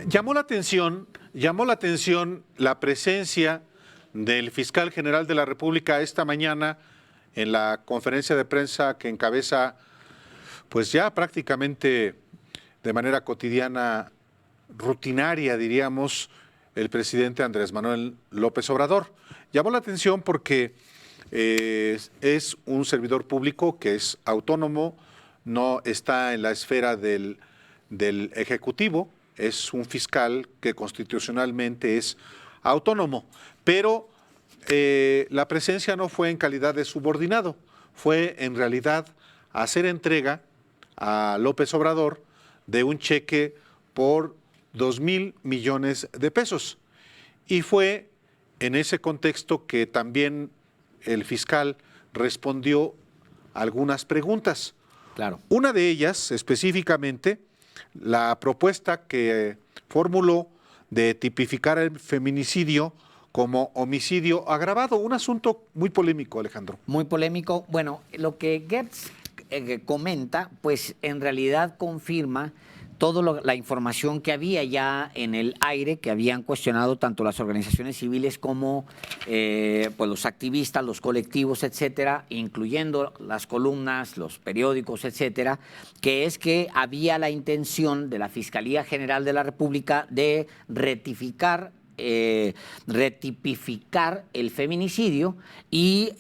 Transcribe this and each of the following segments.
llamó la atención la presencia del fiscal general de la República esta mañana en la conferencia de prensa que encabeza, pues ya prácticamente de manera cotidiana, rutinaria, diríamos, el presidente Andrés Manuel López Obrador. Llamó la atención porque es un servidor público que es autónomo, no está en la esfera del Ejecutivo, es un fiscal que constitucionalmente es autónomo, pero la presencia no fue en calidad de subordinado, fue en realidad hacer entrega a López Obrador de un cheque por 2,000 millones de pesos. Y fue en ese contexto que también el fiscal respondió algunas preguntas. Claro. Una de ellas, específicamente, la propuesta que formuló de tipificar el feminicidio como homicidio agravado, un asunto muy polémico, Alejandro. Muy polémico. Bueno, lo que Gertz comenta, pues en realidad confirma toda la información que había ya en el aire, que habían cuestionado tanto las organizaciones civiles como pues los activistas, los colectivos, etcétera, incluyendo las columnas, los periódicos, etcétera, que es que había la intención de la Fiscalía General de la República de retificar retipificar el feminicidio y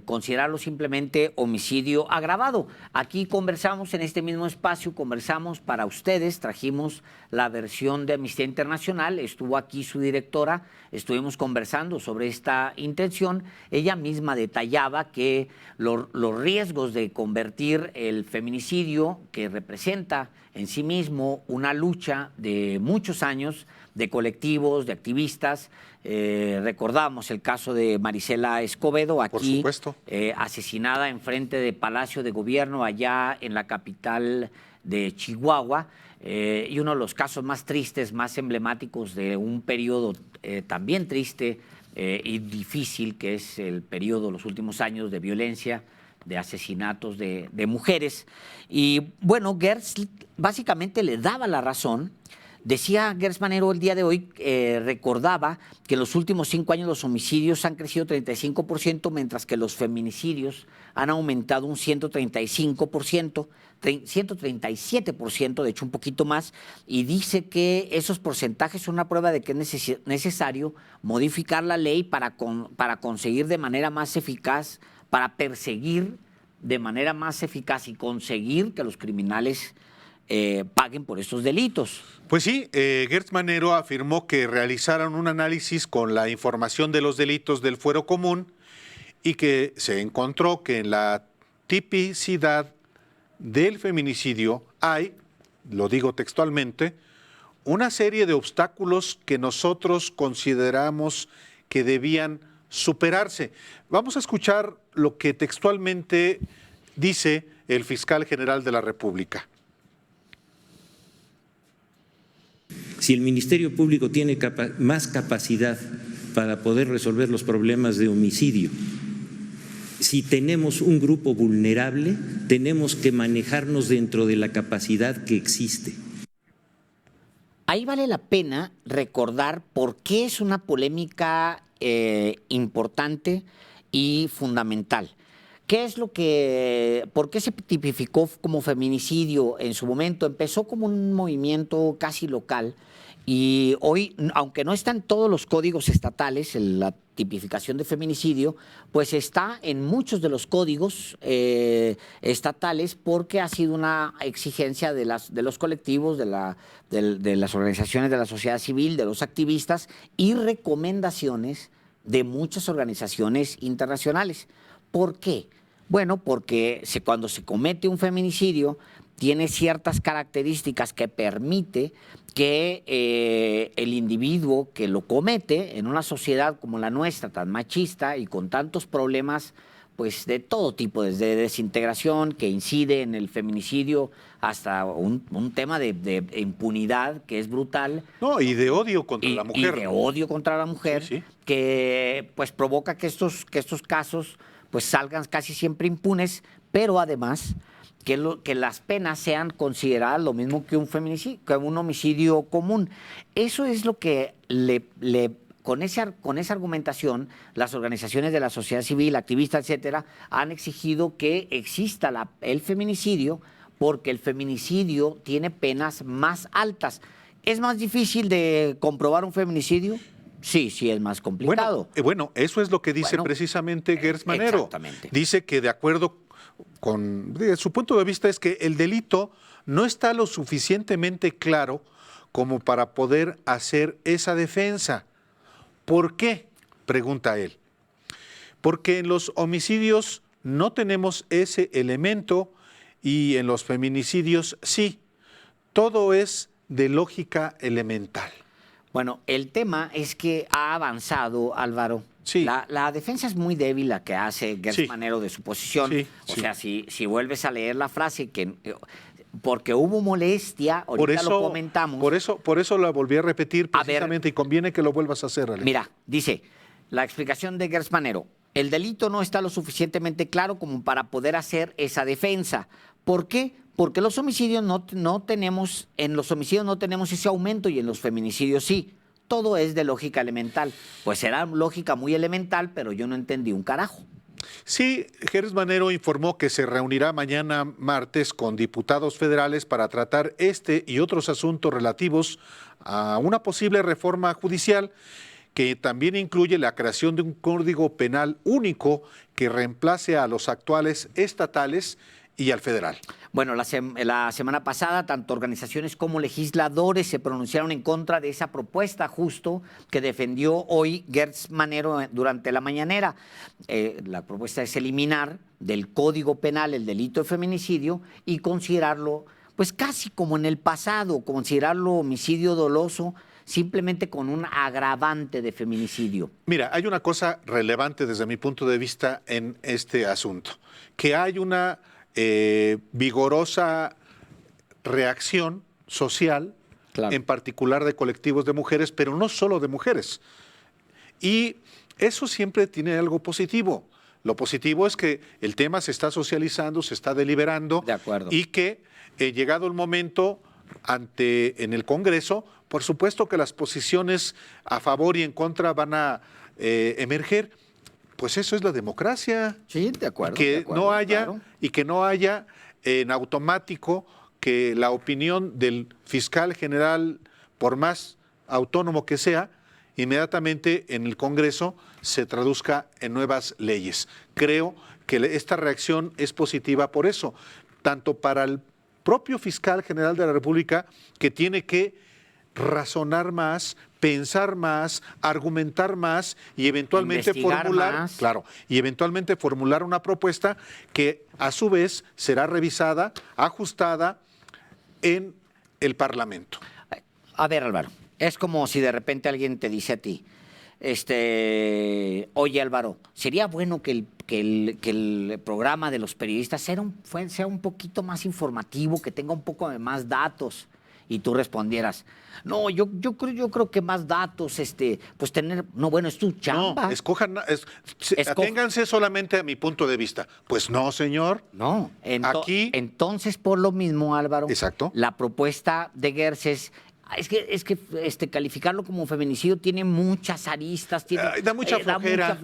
considerarlo simplemente homicidio agravado. Aquí conversamos en este mismo espacio, conversamos para ustedes, trajimos la versión de Amnistía Internacional, estuvo aquí su directora, estuvimos conversando sobre esta intención, ella misma detallaba que los riesgos de convertir el feminicidio, que representa en sí mismo una lucha de muchos años, de colectivos, de activistas. Recordamos el caso de Marisela Escobedo, aquí asesinada enfrente de Palacio de Gobierno, allá en la capital de Chihuahua, y uno de los casos más tristes, más emblemáticos de un periodo también triste y difícil, que es el periodo, los últimos años de violencia, de asesinatos de mujeres. Y bueno, Gertz básicamente le daba la razón. Decía Gertz Manero el día de hoy, recordaba que en los últimos 5 años los homicidios han crecido 35%, mientras que los feminicidios han aumentado un 135%, 137%, de hecho un poquito más, y dice que esos porcentajes son una prueba de que es necesario modificar la ley para conseguir de manera más eficaz, para perseguir de manera más eficaz y conseguir que los criminales paguen por estos delitos. Pues sí, Gertz Manero afirmó que realizaron un análisis con la información de los delitos del fuero común y que se encontró que en la tipicidad del feminicidio hay, lo digo textualmente, una serie de obstáculos que nosotros consideramos que debían superarse. Vamos a escuchar lo que textualmente dice el fiscal general de la República. Si el Ministerio Público tiene más capacidad para poder resolver los problemas de homicidio, si tenemos un grupo vulnerable, tenemos que manejarnos dentro de la capacidad que existe. Ahí vale la pena recordar por qué es una polémica importante y fundamental. ¿Qué es por qué se tipificó como feminicidio en su momento? Empezó como un movimiento casi local y hoy, aunque no está en todos los códigos estatales, la tipificación de feminicidio, pues está en muchos de los códigos estatales porque ha sido una exigencia de los colectivos, de las organizaciones de la sociedad civil, de los activistas y recomendaciones de muchas organizaciones internacionales. ¿Por qué? Bueno, porque cuando se comete un feminicidio tiene ciertas características que permite que el individuo que lo comete en una sociedad como la nuestra, tan machista y con tantos problemas pues de todo tipo, desde desintegración que incide en el feminicidio hasta un tema de impunidad que es brutal. No, y de odio contra la mujer. Y de odio contra la mujer, sí. Que pues provoca que estos casos pues salgan casi siempre impunes, pero además que las penas sean consideradas lo mismo que un feminicidio, que un homicidio común. Eso es lo que con esa argumentación, las organizaciones de la sociedad civil, activistas, etcétera, han exigido que exista el feminicidio, porque el feminicidio tiene penas más altas. ¿Es más difícil de comprobar un feminicidio? Sí, sí es más complicado. Bueno, eso es lo que dice precisamente Gertz Manero. Exactamente. Dice que de acuerdo con su punto de vista es que el delito no está lo suficientemente claro como para poder hacer esa defensa. ¿Por qué? Pregunta él. Porque en los homicidios no tenemos ese elemento y en los feminicidios sí. Todo es de lógica elemental. Bueno, el tema es que ha avanzado, Álvaro. Sí. La defensa es muy débil la que hace Gertz Manero de su posición. Sí, o sea, si vuelves a leer la frase que porque hubo molestia, ahorita lo comentamos. Por eso la volví a repetir precisamente y conviene que lo vuelvas a hacer, Ale. Mira, dice la explicación de Gertz Manero: el delito no está lo suficientemente claro como para poder hacer esa defensa. ¿Por qué? Porque los homicidios en los homicidios no tenemos ese aumento y en los feminicidios sí. Todo es de lógica elemental. Pues será lógica muy elemental, pero yo no entendí un carajo. Sí, Gertz Manero informó que se reunirá mañana martes con diputados federales para tratar este y otros asuntos relativos a una posible reforma judicial que también incluye la creación de un código penal único que reemplace a los actuales estatales y al federal. Bueno, la semana pasada, tanto organizaciones como legisladores se pronunciaron en contra de esa propuesta justo que defendió hoy Gertz Manero durante la mañanera. La propuesta es eliminar del Código Penal el delito de feminicidio y considerarlo, pues casi como en el pasado, considerarlo homicidio doloso, simplemente con un agravante de feminicidio. Mira, hay una cosa relevante desde mi punto de vista en este asunto, que hay una vigorosa reacción social, claro, en particular de colectivos de mujeres, pero no solo de mujeres. Y eso siempre tiene algo positivo. Lo positivo es que el tema se está socializando, se está deliberando, de acuerdo, y que llegado el momento en el Congreso, por supuesto que las posiciones a favor y en contra van a emerger. Pues eso es la democracia. Sí, de acuerdo. Y que no haya en automático que la opinión del fiscal general, por más autónomo que sea, inmediatamente en el Congreso se traduzca en nuevas leyes. Creo que esta reacción es positiva por eso, tanto para el propio fiscal general de la República, que tiene que razonar más, pensar más, argumentar más y eventualmente formular una propuesta que a su vez será revisada, ajustada en el Parlamento. A ver, Álvaro, es como si de repente alguien te dice a ti, oye, Álvaro, sería bueno que el programa de los periodistas sea un poquito más informativo, que tenga un poco de más datos. Y tú respondieras, no, yo creo que más datos, pues tener, no, bueno, es tu chamba. No, aténganse solamente a mi punto de vista. Pues no, señor. No, aquí. Entonces, por lo mismo, Álvaro, exacto, la propuesta de Gertz es que calificarlo como feminicidio tiene muchas aristas, da mucha flojera.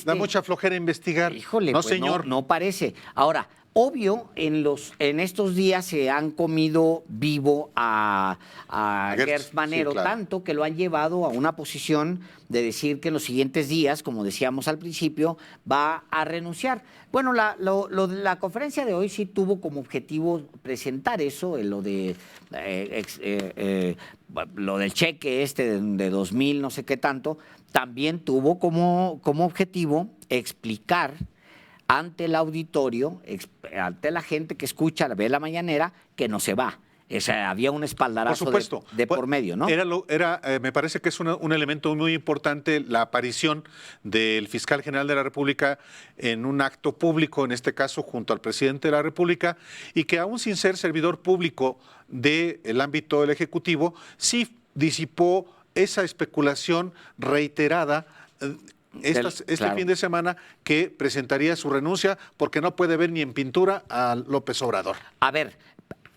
Da mucha flojera investigar. Híjole, no, pues señor. No parece. Ahora, obvio, en estos días se han comido vivo a Gertz Manero, sí, claro, tanto que lo han llevado a una posición de decir que en los siguientes días, como decíamos al principio, va a renunciar. Bueno, la conferencia de hoy sí tuvo como objetivo presentar eso, lo del cheque de 2,000, no sé qué tanto, también tuvo como objetivo explicar ante el auditorio, ante la gente que escucha, ve la mañanera, que no se va. O sea, había un espaldarazo de por medio, ¿no? Me parece que es un elemento muy importante la aparición del fiscal general de la República en un acto público, en este caso junto al presidente de la República, y que aún sin ser servidor público del ámbito del Ejecutivo, sí disipó esa especulación reiterada este claro. fin de semana que presentaría su renuncia porque no puede ver ni en pintura a López Obrador. A ver,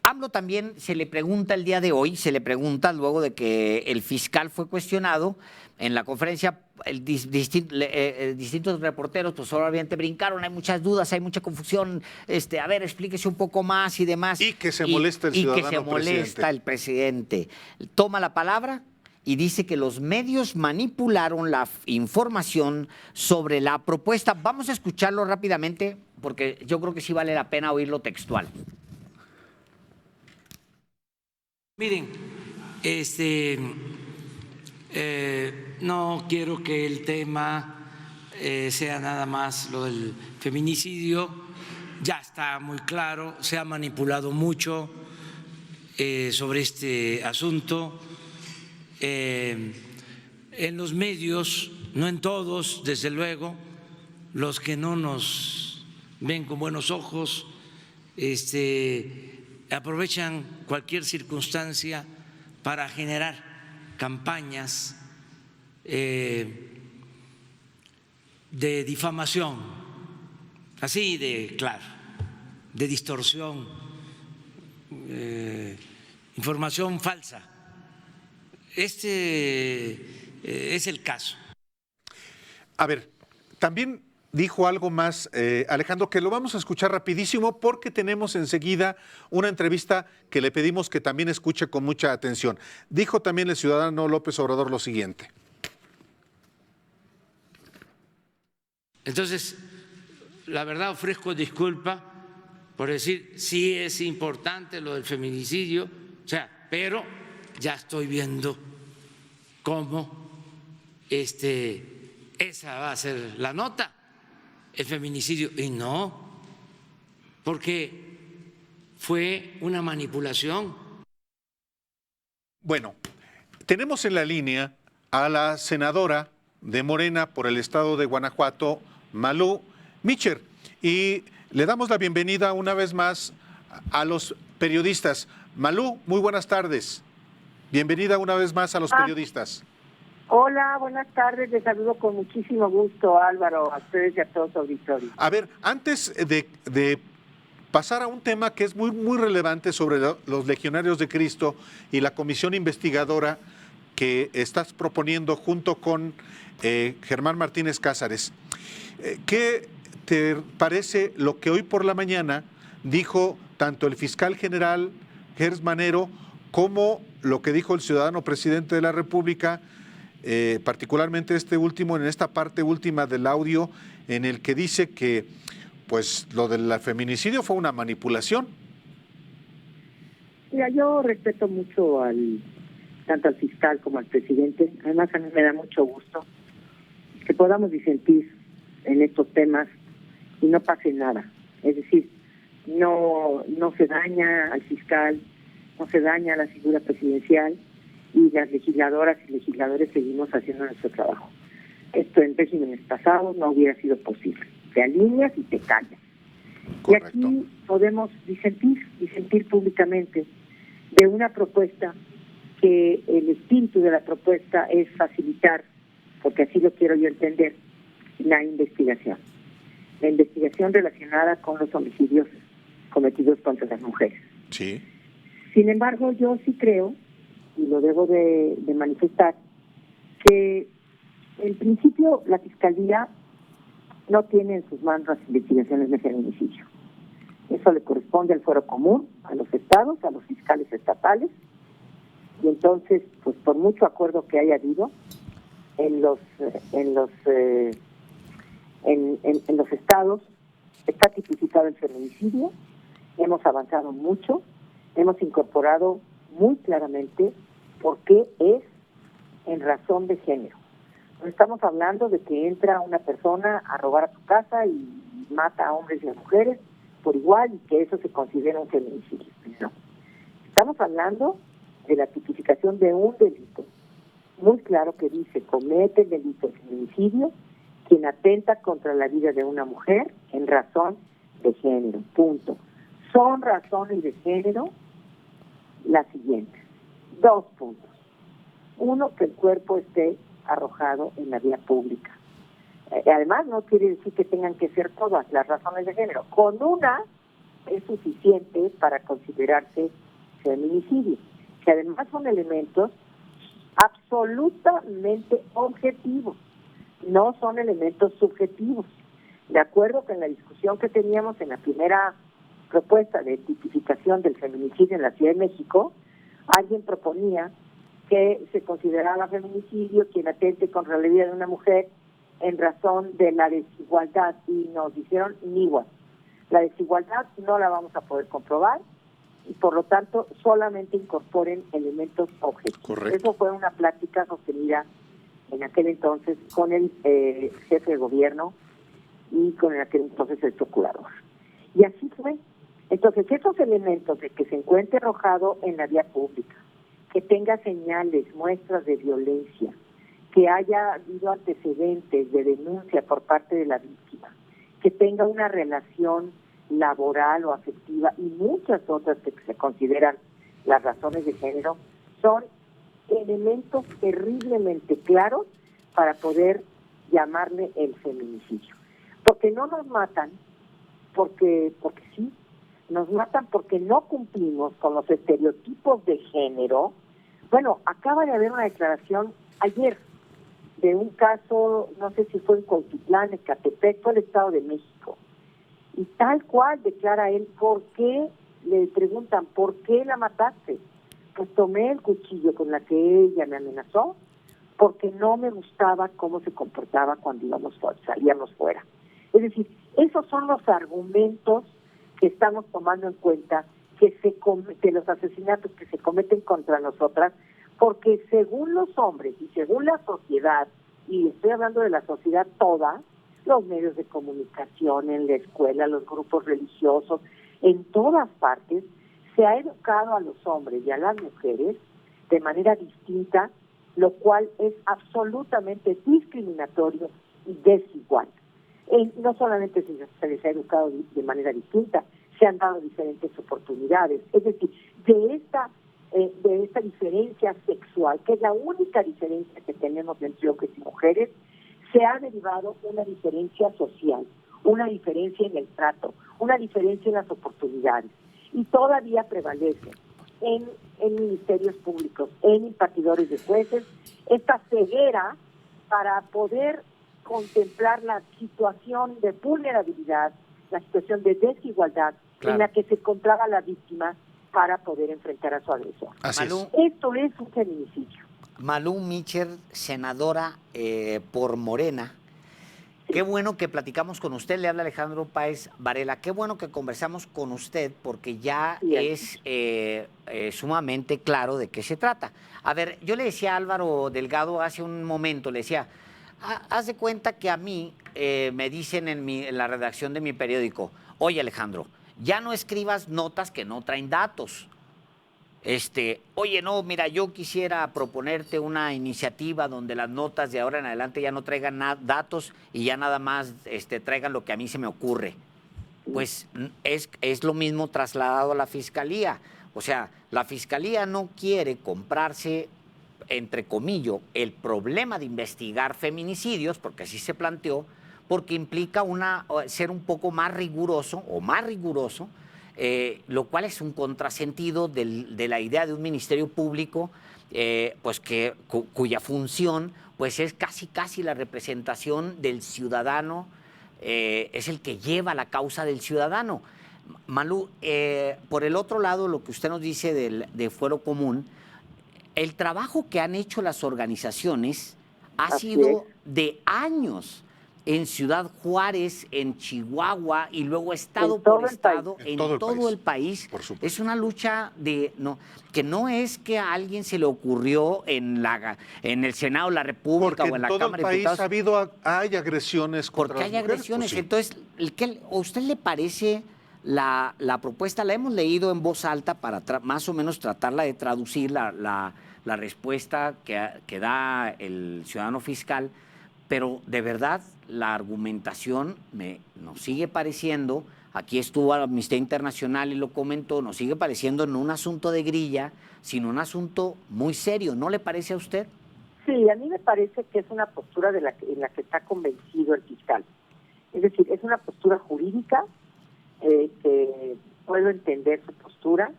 AMLO también se le pregunta el día de hoy, se le pregunta luego de que el fiscal fue cuestionado en la conferencia, distintos reporteros, pues obviamente brincaron, hay muchas dudas, hay mucha confusión, a ver, explíquese un poco más y demás. Y que se molesta el ciudadano Y que se molesta presidente. el presidente. Toma la palabra y dice que los medios manipularon la información sobre la propuesta. Vamos a escucharlo rápidamente porque yo creo que sí vale la pena oírlo textual. Miren, no quiero que el tema sea nada más lo del feminicidio, ya está muy claro, se ha manipulado mucho sobre este asunto. En los medios, no en todos, desde luego, los que no nos ven con buenos ojos, aprovechan cualquier circunstancia para generar campañas de difamación, así de claro, de distorsión, información falsa. Es el caso. A ver, también dijo algo más, Alejandro, que lo vamos a escuchar rapidísimo porque tenemos enseguida una entrevista que le pedimos que también escuche con mucha atención. Dijo también el ciudadano López Obrador lo siguiente. Entonces, la verdad ofrezco disculpa por decir, sí es importante lo del feminicidio, pero ya estoy viendo cómo esa va a ser la nota, el feminicidio, y no, porque fue una manipulación. Bueno, tenemos en la línea a la senadora de Morena por el estado de Guanajuato, Malú Micher, y le damos la bienvenida una vez más a los periodistas. Malú, muy buenas tardes. Bienvenida una vez más a los periodistas. Hola, buenas tardes. Les saludo con muchísimo gusto, Álvaro, a ustedes y a todos los auditores. A ver, antes de pasar a un tema que es muy, muy relevante sobre los legionarios de Cristo y la comisión investigadora que estás proponiendo junto con Germán Martínez Cázares, ¿qué te parece lo que hoy por la mañana dijo tanto el fiscal general Gers Manero como lo que dijo el ciudadano presidente de la República, particularmente este último, en esta parte última del audio, en el que dice que pues lo del feminicidio fue una manipulación? Mira, yo respeto mucho tanto al fiscal como al presidente. Además, a mí me da mucho gusto que podamos disentir en estos temas y no pase nada. Es decir, no se daña al fiscal, no se daña a la figura presidencial, y las legisladoras y legisladores seguimos haciendo nuestro trabajo. Esto en regímenes pasados no hubiera sido posible. Te alineas y te callas. Correcto. Y aquí podemos disentir públicamente de una propuesta que el espíritu de la propuesta es facilitar, porque así lo quiero yo entender, la investigación relacionada con los homicidios cometidos contra las mujeres. Sí. Sin embargo, yo sí creo, y lo debo de manifestar, que en principio la Fiscalía no tiene en sus manos las investigaciones de feminicidio. Eso le corresponde al fuero común, a los estados, a los fiscales estatales, y entonces, pues por mucho acuerdo que haya habido en los estados, está tipificado el feminicidio. Hemos avanzado mucho, hemos incorporado muy claramente por qué es en razón de género. No estamos hablando de que entra una persona a robar a tu casa y mata a hombres y a mujeres por igual y que eso se considera un feminicidio. No. Estamos hablando de la tipificación de un delito muy claro que dice: comete el delito de feminicidio quien atenta contra la vida de una mujer en razón de género. Punto. Son razones de género las siguientes. 2 puntos. 1, que el cuerpo esté arrojado en la vía pública. Además, no quiere decir que tengan que ser todas las razones de género. Con una es suficiente para considerarse feminicidio, que además son elementos absolutamente objetivos, no son elementos subjetivos. De acuerdo con la discusión que teníamos en la primera propuesta de tipificación del feminicidio en la Ciudad de México, alguien proponía que se consideraba feminicidio quien atente contra la vida de una mujer en razón de la desigualdad, y nos dijeron igual. La desigualdad no la vamos a poder comprobar y por lo tanto solamente incorporen elementos objetivos. Correcto. Eso fue una plática sostenida en aquel entonces con el jefe de gobierno y con aquel entonces el procurador. Y así fue. Entonces, esos elementos de que se encuentre arrojado en la vía pública, que tenga señales, muestras de violencia, que haya habido antecedentes de denuncia por parte de la víctima, que tenga una relación laboral o afectiva y muchas otras que se consideran las razones de género, son elementos terriblemente claros para poder llamarle el feminicidio. Porque no nos matan porque sí, nos matan porque no cumplimos con los estereotipos de género. Bueno, acaba de haber una declaración ayer de un caso, no sé si fue en Cuautitlán, en Ecatepec, fue el Estado de México. Y tal cual declara él, ¿por qué? Le preguntan, ¿por qué la mataste? Pues tomé el cuchillo con la que ella me amenazó porque no me gustaba cómo se comportaba cuando salíamos fuera. Es decir, esos son los argumentos que estamos tomando en cuenta de los asesinatos que se cometen contra nosotras, porque según los hombres y según la sociedad, y estoy hablando de la sociedad toda, los medios de comunicación, en la escuela, los grupos religiosos, en todas partes, se ha educado a los hombres y a las mujeres de manera distinta, lo cual es absolutamente discriminatorio y desigual. No solamente se les ha educado de manera distinta, se han dado diferentes oportunidades. Es decir, de esta diferencia sexual, que es la única diferencia que tenemos entre hombres y mujeres, se ha derivado una diferencia social, una diferencia en el trato, una diferencia en las oportunidades. Y todavía prevalece en ministerios públicos, en impartidores de jueces, esta ceguera para poder contemplar la situación de vulnerabilidad, la situación de desigualdad en la que se encontraba la víctima para poder enfrentar a su agresor. Así Malú, Esto es un feminicidio. Malú Micher, senadora por Morena. Qué bueno que platicamos con usted, le habla Alejandro Páez Varela. Qué bueno que conversamos con usted porque ya es sumamente claro de qué se trata. A ver, yo le decía a Álvaro Delgado hace un momento, le decía, haz de cuenta que a mí me dicen en la redacción de mi periódico, oye Alejandro, ya no escribas notas que no traen datos. Oye, no, mira, yo quisiera proponerte una iniciativa donde las notas de ahora en adelante ya no traigan datos y ya nada más traigan lo que a mí se me ocurre. Pues es lo mismo trasladado a la Fiscalía. O sea, la Fiscalía no quiere comprarse, entre comillas, el problema de investigar feminicidios, porque así se planteó, porque implica ser un poco más riguroso o más riguroso, lo cual es un contrasentido de la idea de un ministerio público pues cuya función pues es casi la representación del ciudadano, es el que lleva la causa del ciudadano. Malú, por el otro lado, lo que usted nos dice de Fuero Común, el trabajo que han hecho las organizaciones ha sido de años en Ciudad Juárez, en Chihuahua y luego estado por estado, en todo el país. Es una lucha que no es que a alguien se le ocurrió en el Senado de la República o en la Cámara de Diputados. Porque en todo el país hay agresiones contra las mujeres. Porque hay agresiones. Pues sí. Entonces, ¿a usted le parece la propuesta? La hemos leído en voz alta para más o menos tratarla de traducir la respuesta que da el ciudadano fiscal, pero de verdad la argumentación nos sigue pareciendo, aquí estuvo Amnistía Internacional y lo comentó, nos sigue pareciendo no un asunto de grilla, sino un asunto muy serio. ¿No le parece a usted? Sí, a mí me parece que es una postura en la que está convencido el fiscal. Es decir, es una postura jurídica que puedo entender su postura.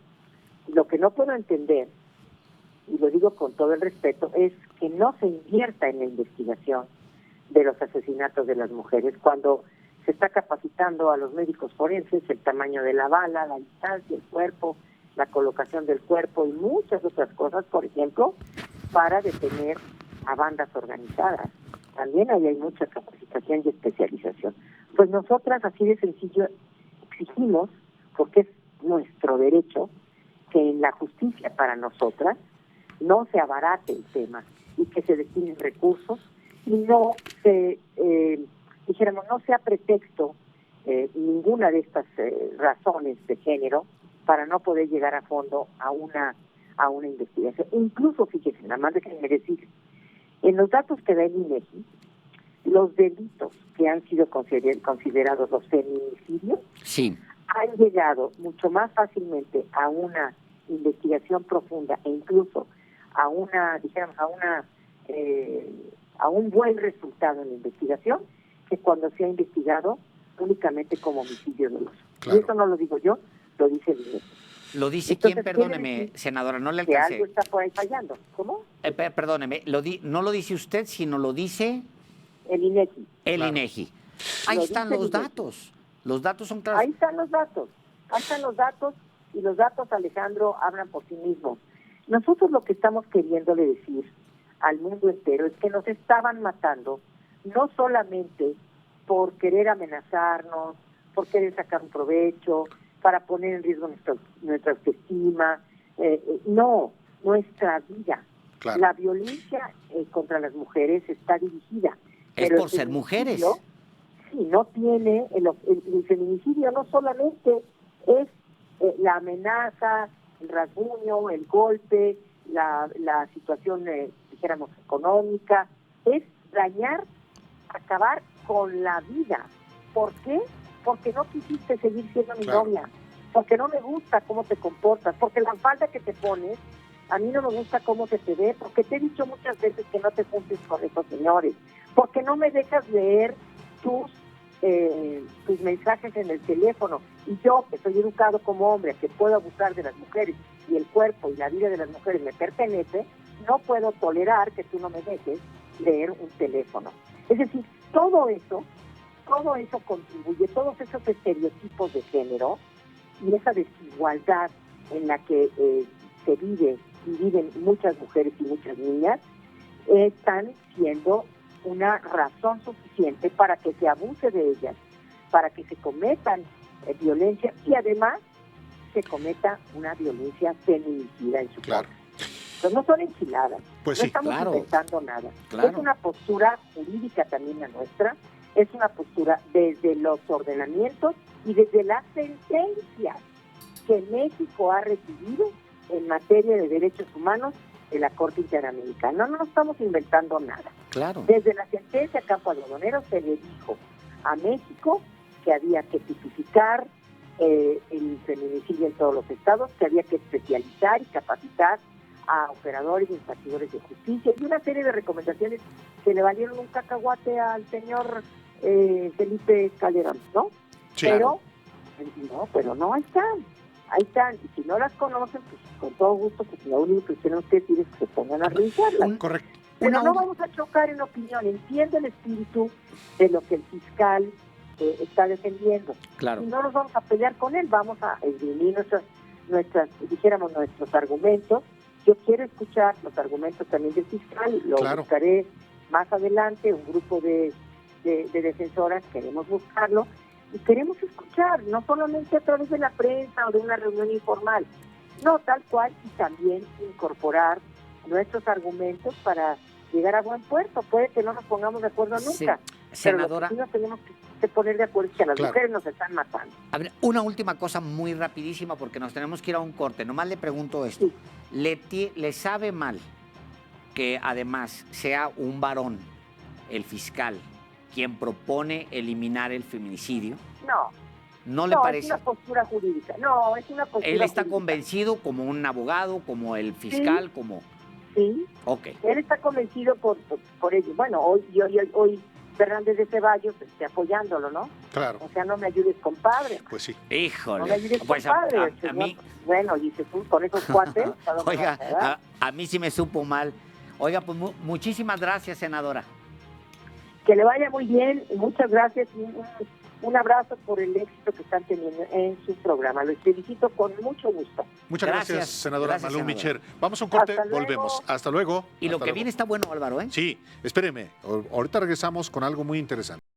Lo que no puedo entender, y lo digo con todo el respeto, es que no se invierta en la investigación de los asesinatos de las mujeres cuando se está capacitando a los médicos forenses el tamaño de la bala, la distancia, el cuerpo, la colocación del cuerpo y muchas otras cosas, por ejemplo, para detener a bandas organizadas. También ahí hay mucha capacitación y especialización. Pues nosotras, así de sencillo, exigimos, porque es nuestro derecho, que en la justicia para nosotras no se abarate el tema y que se destinen recursos y no se, no sea pretexto ninguna de estas razones de género para no poder llegar a fondo a una investigación. Incluso, fíjense, nada más déjenme decir, en los datos que da el INEGI, los delitos que han sido considerados los feminicidios Sí. han llegado mucho más fácilmente a una investigación profunda e incluso a un buen resultado en la investigación que cuando se ha investigado únicamente como homicidio doloso. Claro. Y eso no lo digo yo, lo dice el INEGI. ¿Lo dice Entonces, quién? quiere Perdóneme, decir senadora, no le que alcancé. algo está por ahí fallando. ¿Cómo? Perdóneme, no lo dice usted, sino lo dice El INEGI. el Claro. INEGI. Ahí Lo están dice los el INEGI. datos. Los datos son claros. Ahí están los datos, y los datos, Alejandro, hablan por sí mismos. Nosotros lo que estamos queriéndole decir al mundo entero es que nos estaban matando, no solamente por querer amenazarnos, por querer sacar un provecho, para poner en riesgo nuestra autoestima, no, nuestra vida. Claro. La violencia contra las mujeres está dirigida. Es pero por el ser mujeres. feminicidio, sí, no tiene, el feminicidio no solamente es la amenaza, el rasguño, el golpe, la situación, económica, es dañar, acabar con la vida. ¿Por qué? Porque no quisiste seguir siendo mi Claro. novia, porque no me gusta cómo te comportas, porque la falda que te pones, a mí no me gusta cómo se te ve, porque te he dicho muchas veces que no te juntes con esos señores, porque no me dejas leer tus mensajes en el teléfono, y yo, que soy educado como hombre, que puedo abusar de las mujeres, y el cuerpo y la vida de las mujeres me pertenece, no puedo tolerar que tú no me dejes leer un teléfono. Es decir, todo eso contribuye, todos esos estereotipos de género y esa desigualdad en la que se vive y viven muchas mujeres y muchas niñas, están siendo una razón suficiente para que se abuse de ellas, para que se cometan violencia y además se cometa una violencia feminicida en su Claro. contra. Entonces no son enchiladas, Pues no sí. estamos Claro. inventando nada. Claro. Es una postura jurídica también la nuestra, es una postura desde los ordenamientos y desde las sentencias que México ha recibido en materia de derechos humanos de la Corte Interamericana. No estamos inventando nada. Claro. Desde la sentencia Campo Algodonero se le dijo a México que había que tipificar el feminicidio en todos los estados, que había que especializar y capacitar a operadores y impartidores de justicia y una serie de recomendaciones que le valieron un cacahuate al señor Felipe Calderón, ¿no? Sí. Pero no, ahí están, y si no las conocen, pues con todo gusto, pues lo único que tenemos que decir es que se pongan a revisarlas. Correcto. Pero no vamos a chocar en opinión, entiendo el espíritu de lo que el fiscal está defendiendo. Claro. Y no nos vamos a pelear con él, vamos a esgrimir nuestros argumentos. Yo quiero escuchar los argumentos también del fiscal, lo Claro. buscaré más adelante, un grupo de defensoras queremos buscarlo y queremos escuchar, no solamente a través de la prensa o de una reunión informal, no, tal cual, y también incorporar nuestros argumentos para llegar a buen puerto. Puede que no nos pongamos de acuerdo nunca, Senadora, pero lo que sí nos tenemos que poner de acuerdo es que a las Claro. mujeres nos están matando. a ver, una última cosa muy rapidísima porque nos tenemos que ir a un corte. Nomás le pregunto esto. Sí. ¿Le sabe mal que además sea un varón, el fiscal, quien propone eliminar el feminicidio? ¿No le parece? Es una postura jurídica. No, es una postura Él está jurídica. convencido como un abogado, como el fiscal, Sí. como... Sí. Ok. Él está convencido por ello. Bueno, hoy Fernández de Ceballos apoyándolo, ¿no? Claro, O sea, no me ayudes, compadre. pues sí. No me Híjole. ayudes, Pues compadre. a señor. mí, Bueno, dice tú, con esos cuates. ¿a dónde oiga, vas, verdad? a mí sí me supo mal. Oiga, pues muchísimas gracias, senadora. Que le vaya muy bien, y muchas gracias y un abrazo por el éxito que están teniendo en su programa. Los felicito con mucho gusto. Muchas gracias, Gracias, senadora gracias, Malú senadora. Micher. Vamos a un corte, Hasta luego. volvemos. Hasta luego. Y lo Hasta que luego. viene está bueno, Álvaro, ¿eh? Sí, espéreme. Ahorita regresamos con algo muy interesante.